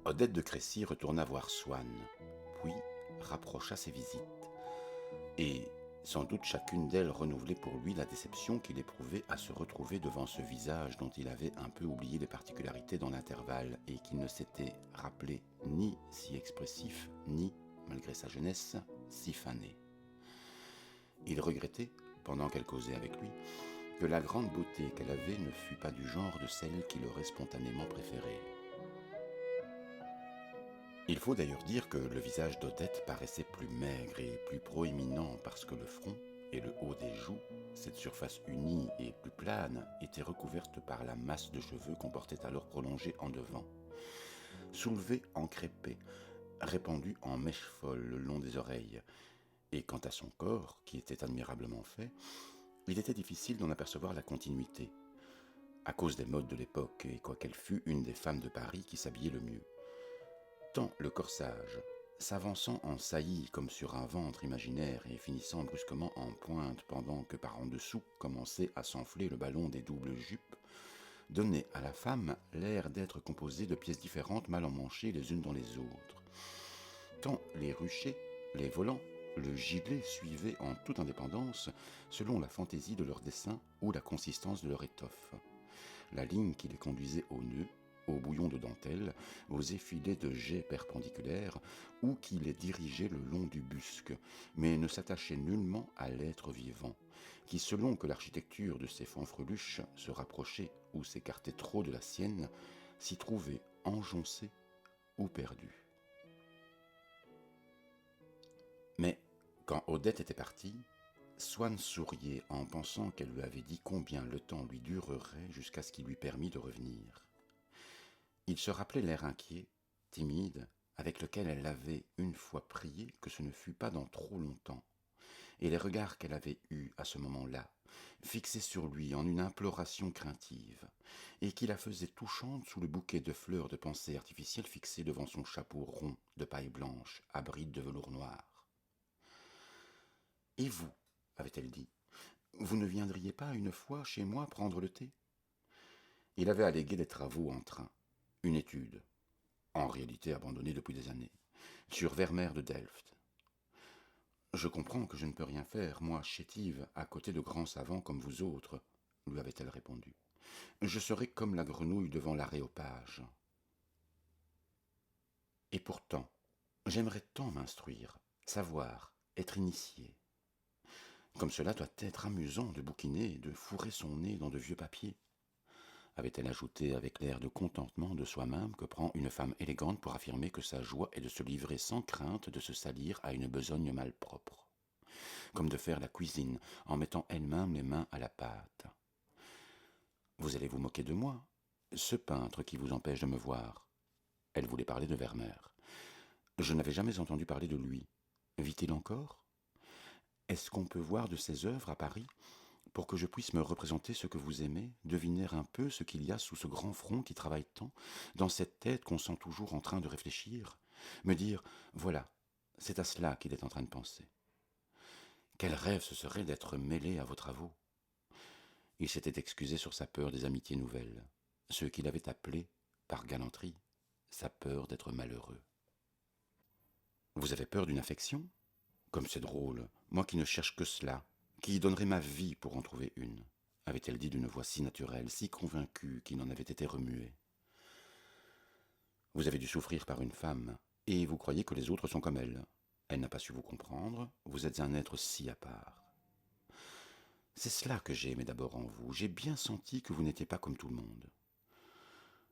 Odette de Crécy retourna voir Swann, puis rapprocha ses visites, et sans doute chacune d'elles renouvelait pour lui la déception qu'il éprouvait à se retrouver devant ce visage dont il avait un peu oublié les particularités dans l'intervalle et qu'il ne s'était rappelé ni si expressif, ni, malgré sa jeunesse, si fané. Il regrettait, pendant qu'elle causait avec lui, que la grande beauté qu'elle avait ne fût pas du genre de celle qu'il aurait spontanément préférée. Il faut d'ailleurs dire que le visage d'Odette paraissait plus maigre et plus proéminent parce que le front et le haut des joues, cette surface unie et plus plane, étaient recouvertes par la masse de cheveux qu'on portait alors prolongée en devant, soulevée en crêpée, répandue en mèches folles le long des oreilles. Et quant à son corps, qui était admirablement fait, il était difficile d'en apercevoir la continuité, à cause des modes de l'époque et quoiqu'elle fût une des femmes de Paris qui s'habillait le mieux. Tant le corsage, s'avançant en saillie comme sur un ventre imaginaire et finissant brusquement en pointe pendant que par en dessous commençait à s'enfler le ballon des doubles jupes, donnait à la femme l'air d'être composée de pièces différentes mal emmanchées les unes dans les autres. Tant les ruchers, les volants, le gilet suivaient en toute indépendance selon la fantaisie de leur dessin ou la consistance de leur étoffe. La ligne qui les conduisait au nœud, au bouillon de dentelle, aux effilés de jais perpendiculaires, ou qui les dirigeait le long du busc, mais ne s'attachait nullement à l'être vivant, qui, selon que l'architecture de ses fanfreluches se rapprochait ou s'écartait trop de la sienne, s'y trouvait enjoncé ou perdu. Mais, quand Odette était partie, Swann souriait en pensant qu'elle lui avait dit combien le temps lui durerait jusqu'à ce qu'il lui permît de revenir. Il se rappelait l'air inquiet, timide, avec lequel elle l'avait une fois prié que ce ne fût pas dans trop longtemps, et les regards qu'elle avait eus à ce moment-là, fixés sur lui en une imploration craintive, et qui la faisaient touchante sous le bouquet de fleurs de pensée artificielle fixé devant son chapeau rond de paille blanche à brides de velours noir. « Et vous, avait-elle dit, vous ne viendriez pas une fois chez moi prendre le thé ?» Il avait allégué des travaux en train, une étude, en réalité abandonnée depuis des années, sur Vermeer de Delft. « Je comprends que je ne peux rien faire, moi, chétive, à côté de grands savants comme vous autres, » lui avait-elle répondu. « Je serai comme la grenouille devant l'aréopage. Et pourtant, j'aimerais tant m'instruire, savoir, être initié. Comme cela doit être amusant de bouquiner et de fourrer son nez dans de vieux papiers. » avait-elle ajouté avec l'air de contentement de soi-même que prend une femme élégante pour affirmer que sa joie est de se livrer sans crainte de se salir à une besogne malpropre, comme de faire la cuisine en mettant elle-même les mains à la pâte. Vous allez vous moquer de moi, ce peintre qui vous empêche de me voir. Elle voulait parler de Vermeer. Je n'avais jamais entendu parler de lui. Vit-il encore ? Est-ce qu'on peut voir de ses œuvres à Paris ? Pour que je puisse me représenter ce que vous aimez, deviner un peu ce qu'il y a sous ce grand front qui travaille tant, dans cette tête qu'on sent toujours en train de réfléchir, me dire, voilà, c'est à cela qu'il est en train de penser. Quel rêve ce serait d'être mêlé à vos travaux. Il s'était excusé sur sa peur des amitiés nouvelles, ce qu'il avait appelé, par galanterie, sa peur d'être malheureux. Vous avez peur d'une affection ? Comme c'est drôle, moi qui ne cherche que cela, qui donnerait ma vie pour en trouver une, avait-elle dit d'une voix si naturelle, si convaincue qu'il n'en avait été remué. Vous avez dû souffrir par une femme, et vous croyez que les autres sont comme elle. Elle n'a pas su vous comprendre, vous êtes un être si à part. C'est cela que j'ai aimé d'abord en vous, j'ai bien senti que vous n'étiez pas comme tout le monde.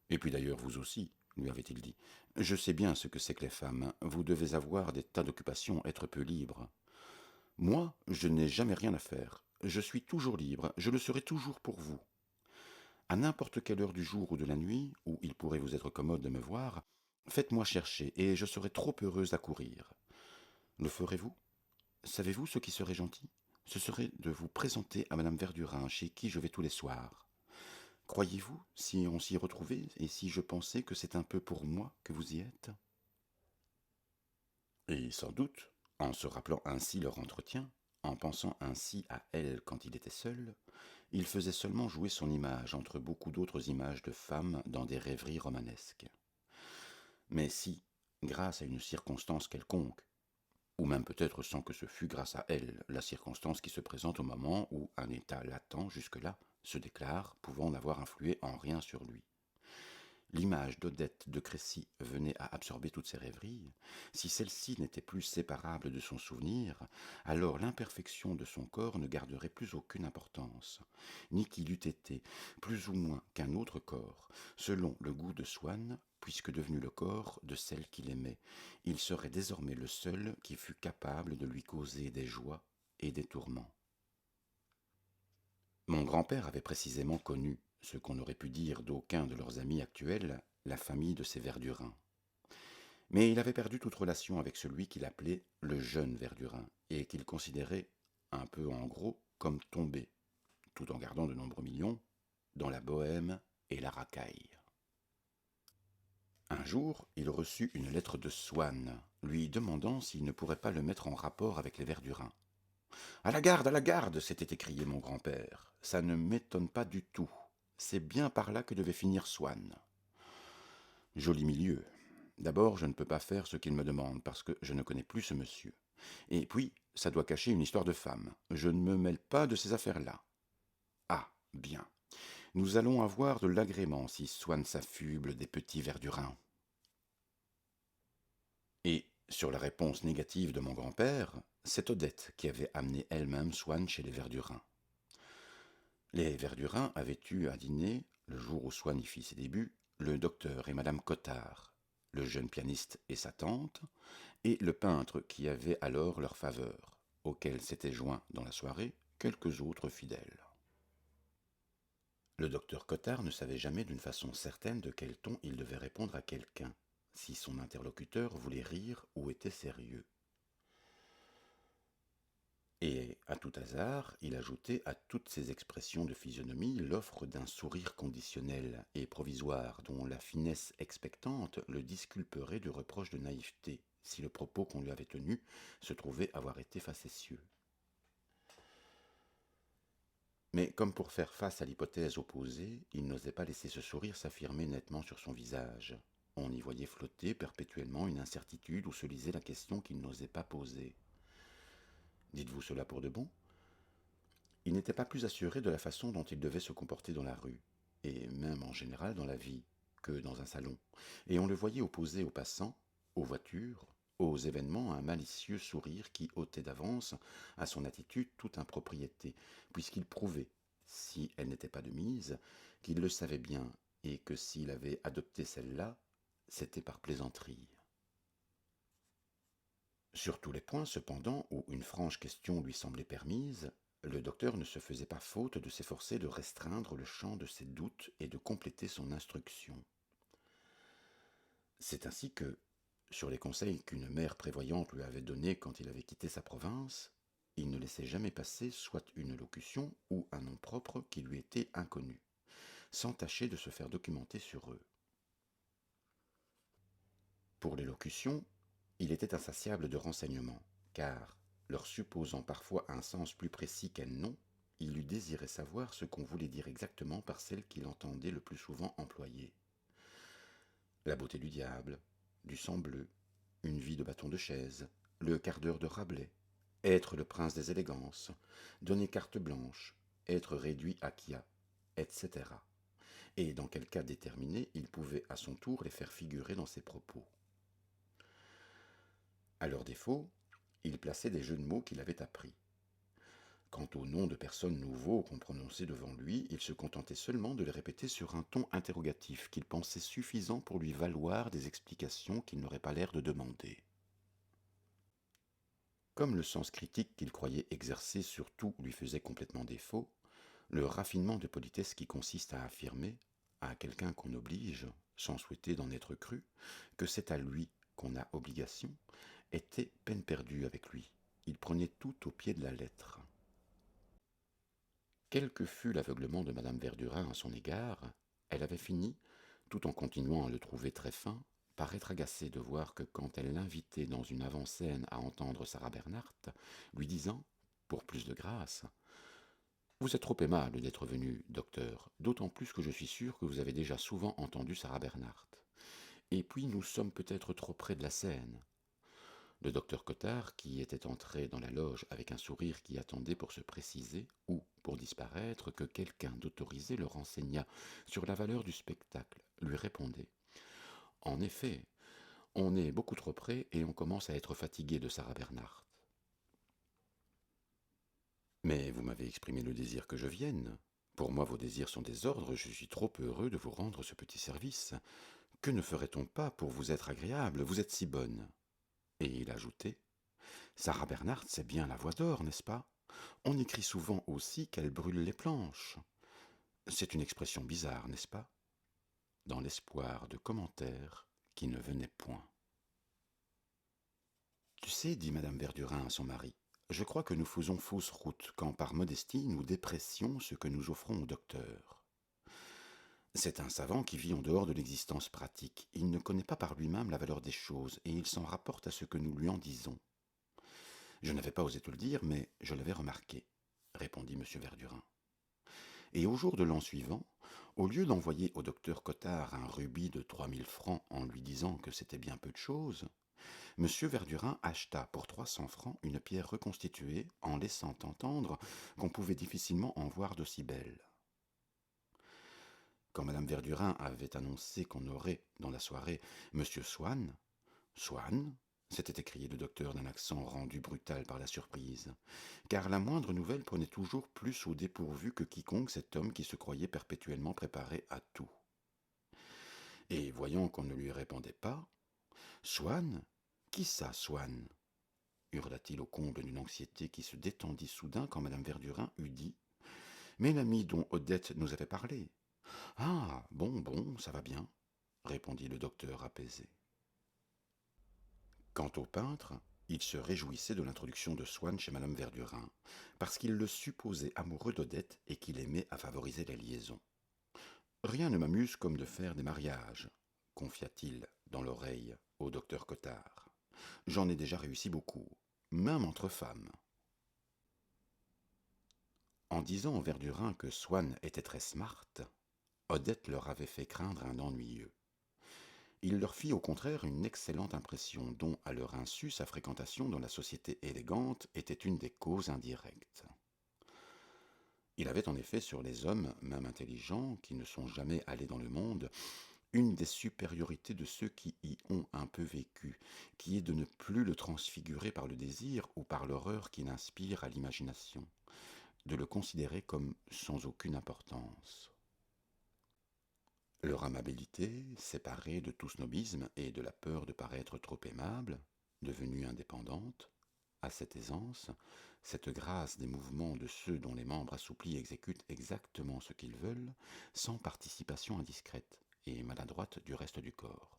Et puis d'ailleurs vous aussi, lui avait-il dit, je sais bien ce que c'est que les femmes, vous devez avoir des tas d'occupations, être peu libre. Moi, je n'ai jamais rien à faire. Je suis toujours libre, je le serai toujours pour vous. À n'importe quelle heure du jour ou de la nuit, où il pourrait vous être commode de me voir, faites-moi chercher, et je serai trop heureuse à courir. Le ferez-vous ? Savez-vous ce qui serait gentil ? ce serait de vous présenter à Madame Verdurin, chez qui je vais tous les soirs. Croyez-vous, si on s'y retrouvait, et si je pensais que c'est un peu pour moi que vous y êtes? Et sans doute, en se rappelant ainsi leur entretien, en pensant ainsi à elle quand il était seul, il faisait seulement jouer son image entre beaucoup d'autres images de femmes dans des rêveries romanesques. Mais si, grâce à une circonstance quelconque, ou même peut-être sans que ce fût grâce à elle, la circonstance qui se présente au moment où un état latent jusque-là se déclare, pouvant n'avoir influé en rien sur lui. L'image d'Odette de Crécy venait à absorber toutes ses rêveries, si celle-ci n'était plus séparable de son souvenir, alors l'imperfection de son corps ne garderait plus aucune importance, ni qu'il eût été, plus ou moins qu'un autre corps, selon le goût de Swann, puisque devenu le corps de celle qu'il aimait, il serait désormais le seul qui fût capable de lui causer des joies et des tourments. Mon grand-père avait précisément connu, ce qu'on aurait pu dire d'aucun de leurs amis actuels, la famille de ces Verdurin. Mais il avait perdu toute relation avec celui qu'il appelait le jeune Verdurin, et qu'il considérait, un peu en gros, comme tombé, tout en gardant de nombreux millions, dans la bohème et la racaille. Un jour, il reçut une lettre de Swann, lui demandant s'il ne pourrait pas le mettre en rapport avec les Verdurin. À la garde s'était écrié mon grand-père. Ça ne m'étonne pas du tout. C'est bien par là que devait finir Swann. Joli milieu. D'abord, je ne peux pas faire ce qu'il me demande parce que je ne connais plus ce monsieur. Et puis, ça doit cacher une histoire de femme. Je ne me mêle pas de ces affaires-là. Ah, bien. Nous allons avoir de l'agrément si Swann s'affuble des petits Verdurins. Et, sur la réponse négative de mon grand-père, c'est Odette qui avait amené elle-même Swann chez les Verdurins. Les Verdurin avaient eu à dîner, le jour où Swann y fit ses débuts, le docteur et madame Cottard, le jeune pianiste et sa tante, et le peintre qui avait alors leur faveur, auquel s'étaient joints dans la soirée quelques autres fidèles. Le docteur Cottard ne savait jamais d'une façon certaine de quel ton il devait répondre à quelqu'un, si son interlocuteur voulait rire ou était sérieux. Et, à tout hasard, il ajoutait à toutes ces expressions de physionomie l'offre d'un sourire conditionnel et provisoire dont la finesse expectante le disculperait du reproche de naïveté, si le propos qu'on lui avait tenu se trouvait avoir été facétieux. Mais comme pour faire face à l'hypothèse opposée, il n'osait pas laisser ce sourire s'affirmer nettement sur son visage. On y voyait flotter perpétuellement une incertitude où se lisait la question qu'il n'osait pas poser. Dites-vous cela pour de bon ? Il n'était pas plus assuré de la façon dont il devait se comporter dans la rue, et même en général dans la vie, que dans un salon, et on le voyait opposer aux passants, aux voitures, aux événements un malicieux sourire qui ôtait d'avance à son attitude toute impropriété, puisqu'il prouvait, si elle n'était pas de mise, qu'il le savait bien, et que s'il avait adopté celle-là, c'était par plaisanterie. Sur tous les points, cependant, où une franche question lui semblait permise, le docteur ne se faisait pas faute de s'efforcer de restreindre le champ de ses doutes et de compléter son instruction. C'est ainsi que, sur les conseils qu'une mère prévoyante lui avait donnés quand il avait quitté sa province, il ne laissait jamais passer soit une locution ou un nom propre qui lui était inconnu, sans tâcher de se faire documenter sur eux. Pour les locutions, il était insatiable de renseignements, car, leur supposant parfois un sens plus précis qu'un nom, il eût désiré savoir ce qu'on voulait dire exactement par celle qu'il entendait le plus souvent employer. La beauté du diable, du sang bleu, une vie de bâton de chaise, le quart d'heure de Rabelais, être le prince des élégances, donner carte blanche, être réduit à Kia, etc. Et dans quel cas déterminé il pouvait à son tour les faire figurer dans ses propos. À leur défaut, il plaçait des jeux de mots qu'il avait appris. Quant aux noms de personnes nouveaux qu'on prononçait devant lui, il se contentait seulement de les répéter sur un ton interrogatif qu'il pensait suffisant pour lui valoir des explications qu'il n'aurait pas l'air de demander. Comme le sens critique qu'il croyait exercer sur tout lui faisait complètement défaut, le raffinement de politesse qui consiste à affirmer, à quelqu'un qu'on oblige, sans souhaiter d'en être cru, que c'est à lui qu'on a obligation, était peine perdue avec lui. Il prenait tout au pied de la lettre. Quel que fût l'aveuglement de madame Verdurin à son égard, elle avait fini, tout en continuant à le trouver très fin, par être agacée de voir que quand elle l'invitait dans une avant-scène à entendre Sarah Bernhardt, lui disant, pour plus de grâce, vous êtes trop aimable d'être venu, docteur, d'autant plus que je suis sûr que vous avez déjà souvent entendu Sarah Bernhardt. Et puis nous sommes peut-être trop près de la scène. Le docteur Cottard, qui était entré dans la loge avec un sourire qui attendait pour se préciser ou pour disparaître que quelqu'un d'autorisé le renseigna sur la valeur du spectacle, lui répondait. En effet, on est beaucoup trop près et on commence à être fatigué de Sarah Bernhardt. Mais vous m'avez exprimé le désir que je vienne. Pour moi, vos désirs sont des ordres, je suis trop heureux de vous rendre ce petit service. Que ne ferait-on pas pour vous être agréable? Vous êtes si bonne. Et il ajoutait, Sarah Bernhardt, c'est bien la voix d'or, n'est-ce pas? On écrit souvent aussi qu'elle brûle les planches. C'est une expression bizarre, n'est-ce pas? Dans l'espoir de commentaires qui ne venaient point. Tu sais, dit madame Verdurin à son mari, je crois que nous faisons fausse route quand par modestie nous dépressions ce que nous offrons au docteur. C'est un savant qui vit en dehors de l'existence pratique. Il ne connaît pas par lui-même la valeur des choses et il s'en rapporte à ce que nous lui en disons. Je n'avais pas osé te le dire, mais je l'avais remarqué, répondit M. Verdurin. Et au jour de l'an suivant, au lieu d'envoyer au docteur Cottard un rubis de 3000 francs en lui disant que c'était bien peu de chose, M. Verdurin acheta pour 300 francs une pierre reconstituée en laissant entendre qu'on pouvait difficilement en voir d'aussi belle. Quand Mme Verdurin avait annoncé qu'on aurait, dans la soirée, M. Swann, Swann s'était écrié le docteur d'un accent rendu brutal par la surprise, car la moindre nouvelle prenait toujours plus au dépourvu que quiconque cet homme qui se croyait perpétuellement préparé à tout. Et voyant qu'on ne lui répondait pas, Swann? Qui ça, Swann? Hurla-t-il au comble d'une anxiété qui se détendit soudain quand madame Verdurin eut dit Mais l'ami dont Odette nous avait parlé. Ah, bon, ça va bien, répondit le docteur apaisé. Quant au peintre, il se réjouissait de l'introduction de Swann chez madame Verdurin, parce qu'il le supposait amoureux d'Odette et qu'il aimait à favoriser la liaison. Rien ne m'amuse comme de faire des mariages, confia-t-il dans l'oreille au docteur Cottard. J'en ai déjà réussi beaucoup, même entre femmes. En disant aux Verdurin que Swann était très smart, Odette leur avait fait craindre un ennuyeux. Il leur fit au contraire une excellente impression dont, à leur insu, sa fréquentation dans la société élégante était une des causes indirectes. Il avait en effet sur les hommes, même intelligents, qui ne sont jamais allés dans le monde, une des supériorités de ceux qui y ont un peu vécu, qui est de ne plus le transfigurer par le désir ou par l'horreur qu'il inspire à l'imagination, de le considérer comme sans aucune importance. Leur amabilité, séparée de tout snobisme et de la peur de paraître trop aimable, devenue indépendante, a cette aisance, cette grâce des mouvements de ceux dont les membres assouplis exécutent exactement ce qu'ils veulent, sans participation indiscrète et maladroite du reste du corps.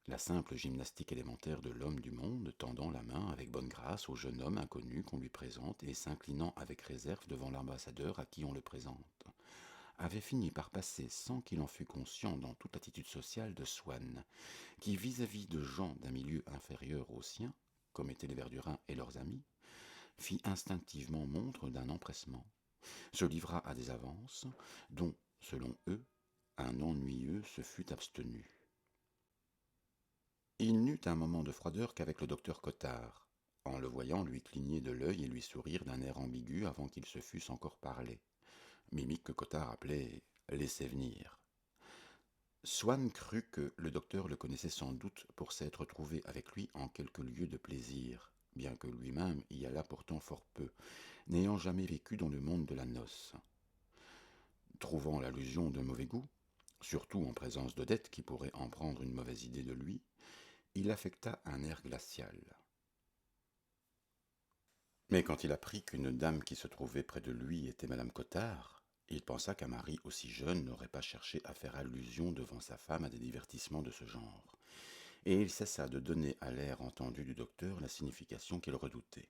La simple gymnastique élémentaire de l'homme du monde, tendant la main avec bonne grâce au jeune homme inconnu qu'on lui présente et s'inclinant avec réserve devant l'ambassadeur à qui on le présente, avait fini par passer sans qu'il en fût conscient dans toute l'attitude sociale de Swann, qui vis-à-vis de gens d'un milieu inférieur au sien, comme étaient les Verdurins et leurs amis, fit instinctivement montre d'un empressement, se livra à des avances, dont, selon eux, un ennuyeux se fût abstenu. Il n'eut un moment de froideur qu'avec le docteur Cottard, en le voyant lui cligner de l'œil et lui sourire d'un air ambigu avant qu'ils se fussent encore parlé, mimique que Cottard appelait « laisser venir ». Swann crut que le docteur le connaissait sans doute pour s'être trouvé avec lui en quelques lieux de plaisir, bien que lui-même y allât pourtant fort peu, n'ayant jamais vécu dans le monde de la noce. Trouvant l'allusion de mauvais goût, surtout en présence d'Odette qui pourrait en prendre une mauvaise idée de lui, il affecta un air glacial. Mais quand il apprit qu'une dame qui se trouvait près de lui était madame Cottard, il pensa qu'un mari aussi jeune n'aurait pas cherché à faire allusion devant sa femme à des divertissements de ce genre, et il cessa de donner à l'air entendu du docteur la signification qu'il redoutait.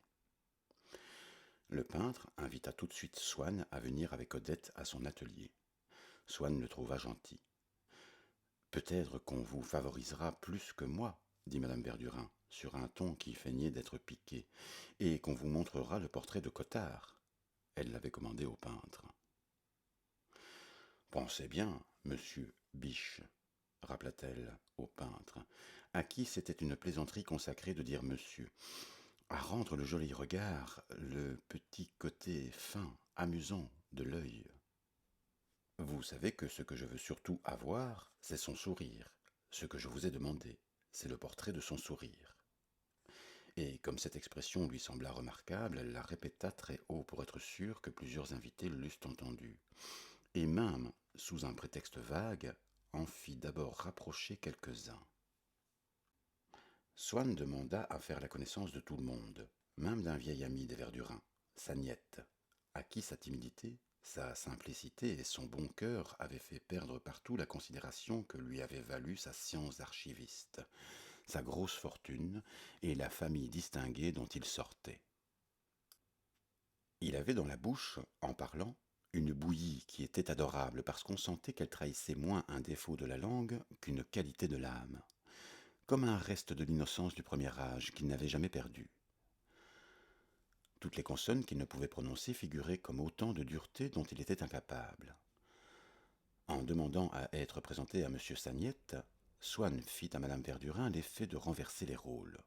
Le peintre invita tout de suite Swann à venir avec Odette à son atelier. Swann le trouva gentil. Peut-être qu'on vous favorisera plus que moi, dit madame Verdurin, sur un ton qui feignait d'être piqué, et qu'on vous montrera le portrait de Cottard. Elle l'avait commandé au peintre. Pensez bien, monsieur Biche, rappela-t-elle au peintre, à qui c'était une plaisanterie consacrée de dire monsieur, à rendre le joli regard, le petit côté fin, amusant de l'œil. Vous savez que ce que je veux surtout avoir, c'est son sourire. Ce que je vous ai demandé, c'est le portrait de son sourire. Et comme cette expression lui sembla remarquable, elle la répéta très haut pour être sûre que plusieurs invités l'eussent entendue. Et même, sous un prétexte vague, en fit d'abord rapprocher quelques-uns. Swann demanda à faire la connaissance de tout le monde, même d'un vieil ami des Verdurins, sa nièce, à qui sa timidité, sa simplicité et son bon cœur avaient fait perdre partout la considération que lui avait valu sa science d'archiviste, sa grosse fortune et la famille distinguée dont il sortait. Il avait dans la bouche, en parlant, une bouillie qui était adorable parce qu'on sentait qu'elle trahissait moins un défaut de la langue qu'une qualité de l'âme, comme un reste de l'innocence du premier âge qu'il n'avait jamais perdu. Toutes les consonnes qu'il ne pouvait prononcer figuraient comme autant de dureté dont il était incapable. En demandant à être présenté à M. Sagnette, Swann fit à Mme Verdurin l'effet de renverser les rôles,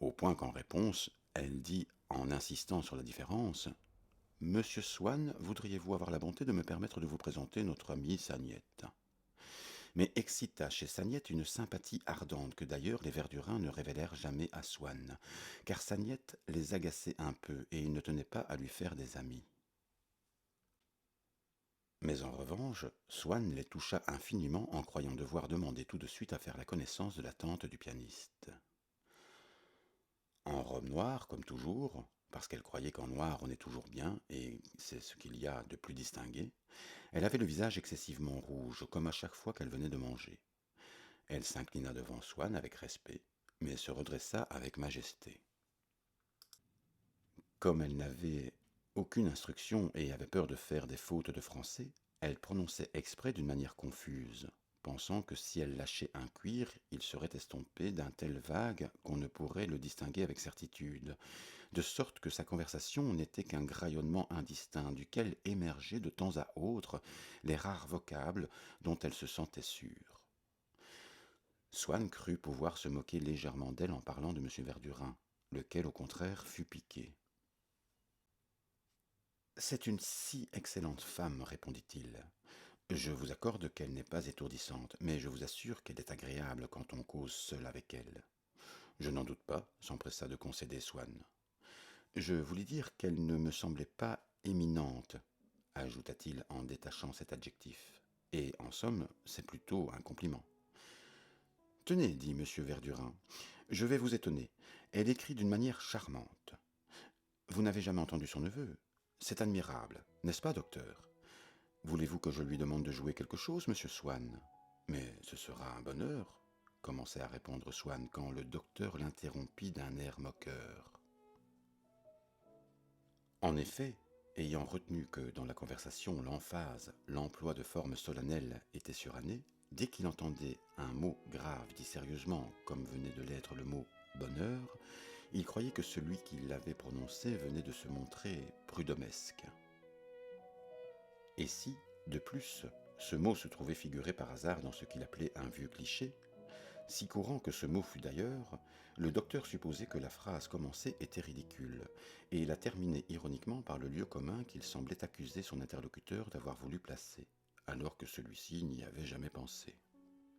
au point qu'en réponse, elle dit, en insistant sur la différence, « Monsieur Swann, voudriez-vous avoir la bonté de me permettre de vous présenter notre ami Sagnette ?» mais excita chez Sagnette une sympathie ardente que d'ailleurs les Verdurins ne révélèrent jamais à Swann, car Sagnette les agaçait un peu et il ne tenait pas à lui faire des amis. Mais en revanche, Swann les toucha infiniment en croyant devoir demander tout de suite à faire la connaissance de la tante du pianiste. En robe noire, comme toujours, parce qu'elle croyait qu'en noir on est toujours bien, et c'est ce qu'il y a de plus distingué, elle avait le visage excessivement rouge, comme à chaque fois qu'elle venait de manger. Elle s'inclina devant Swann avec respect, mais se redressa avec majesté. Comme elle n'avait aucune instruction et avait peur de faire des fautes de français, elle prononçait exprès d'une manière confuse, pensant que si elle lâchait un cuir, il serait estompé d'un tel vague qu'on ne pourrait le distinguer avec certitude, de sorte que sa conversation n'était qu'un graillonnement indistinct duquel émergeaient de temps à autre les rares vocables dont elle se sentait sûre. Swann crut pouvoir se moquer légèrement d'elle en parlant de M. Verdurin, lequel au contraire fut piqué. « C'est une si excellente femme, répondit-il. Je vous accorde qu'elle n'est pas étourdissante, mais je vous assure qu'elle est agréable quand on cause seul avec elle. Je n'en doute pas, s'empressa de concéder Swann. Je voulais dire qu'elle ne me semblait pas éminente, ajouta-t-il en détachant cet adjectif. Et en somme, c'est plutôt un compliment. Tenez, dit M. Verdurin, je vais vous étonner. Elle écrit d'une manière charmante. Vous n'avez jamais entendu son neveu? C'est admirable, n'est-ce pas, docteur? Voulez-vous que je lui demande de jouer quelque chose, monsieur Swann? Mais ce sera un bonheur, commençait à répondre Swann quand le docteur l'interrompit d'un air moqueur. En effet, ayant retenu que dans la conversation l'emphase, l'emploi de formes solennelles était suranné, dès qu'il entendait un mot grave dit sérieusement, comme venait de l'être le mot bonheur, il croyait que celui qui l'avait prononcé venait de se montrer prud'homesque. Et si, de plus, ce mot se trouvait figuré par hasard dans ce qu'il appelait un vieux cliché, si courant que ce mot fût d'ailleurs, le docteur supposait que la phrase commencée était ridicule, et la terminait ironiquement par le lieu commun qu'il semblait accuser son interlocuteur d'avoir voulu placer, alors que celui-ci n'y avait jamais pensé.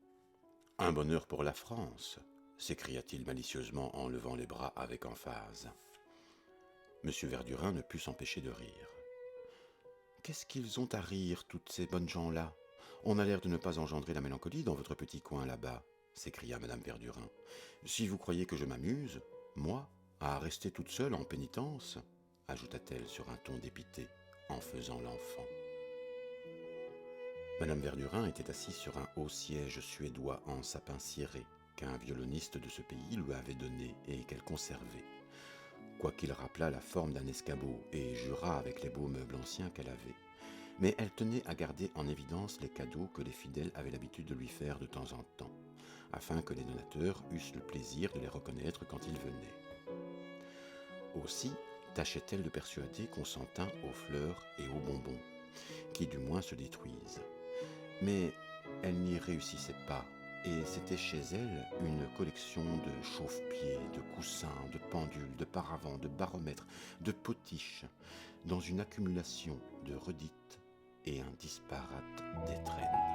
« Un bonheur pour la France !» s'écria-t-il malicieusement en levant les bras avec emphase. M. Verdurin ne put s'empêcher de rire. « Qu'est-ce qu'ils ont à rire, toutes ces bonnes gens-là? On a l'air de ne pas engendrer la mélancolie dans votre petit coin là-bas, » s'écria Mme Verdurin. « Si vous croyez que je m'amuse, moi, à rester toute seule en pénitence, ajouta-t-elle sur un ton dépité, en faisant l'enfant. Mme Verdurin était assise sur un haut siège suédois en sapin ciré, qu'un violoniste de ce pays lui avait donné et qu'elle conservait. quoiqu'il rappelât la forme d'un escabeau et jurât avec les beaux meubles anciens qu'elle avait. Mais elle tenait à garder en évidence les cadeaux que les fidèles avaient l'habitude de lui faire de temps en temps, afin que les donateurs eussent le plaisir de les reconnaître quand ils venaient. Aussi tâchait-elle de persuader qu'on s'en tint aux fleurs et aux bonbons, qui du moins se détruisent. Mais elle n'y réussissait pas, et c'était chez elle une collection de chauffe-pieds, de coussins, de pendules, de paravents, de baromètres, de potiches, dans une accumulation de redites et un disparate d'étrennes.